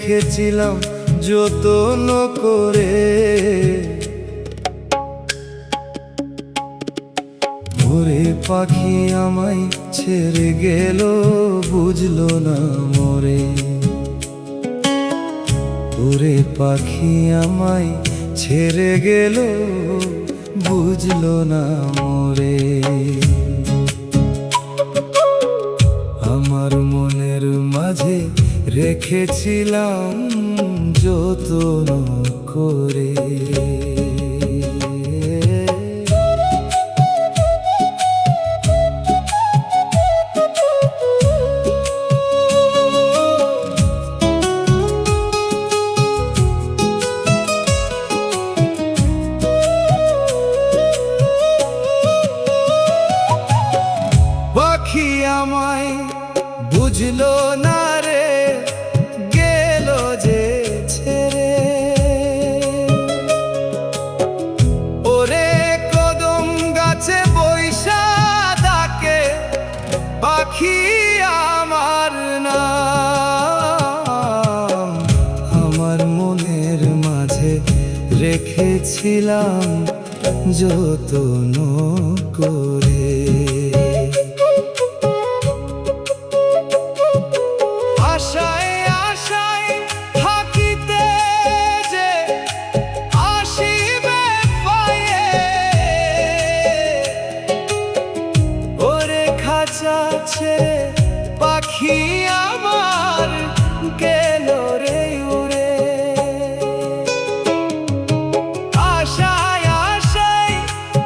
রেখেছিলাম যত্ন করে। ওরে পাখি আমায় ছেড়ে গেল, বুঝলো না মোরে। ওরে পাখি আমায় ছেড়ে গেল, বুঝলো না মোরে। আমার মনের মাঝে রেখেছিলাম যত্ন করে। পাখি আমায় বুঝলো না রে, গেল যে ছেড়ে। ওরে কদম গাছে বৈশা ডাকে পাখি আমার নাম। আমার মনের মাঝে রেখেছিলাম যত্ন করে। আশায় আশায় থাকিতে যে আসিবে পায়ে, ওরে খাঁচা ছেড়ে পাখি আমার গেল রে উড়ে। আশায় আশায়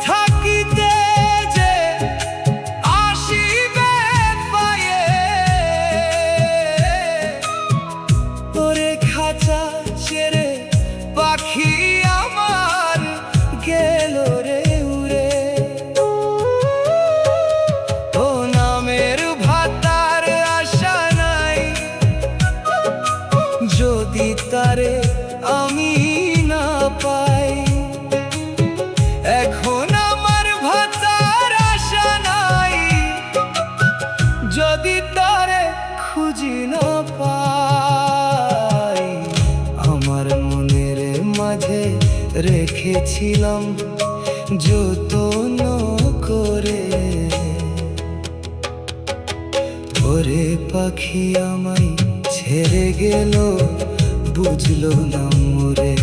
থাকিতে যে আসিবে পায়ে, ওরে খাঁচা ছেড়ে পাখি আমার গেল রে উড়ে। ও নামের ভাতার আশা নাই, যদি তারে আমি না পাই। এখন আমার ভাতার আশা নাই, যদি তারে খুঁজি না পাই। আমার মনের মাঝে রেখেছিলাম যত্ন করে। ওরে পাখি আমায় ছেড়ে গেল, বুঝলো না মোরে।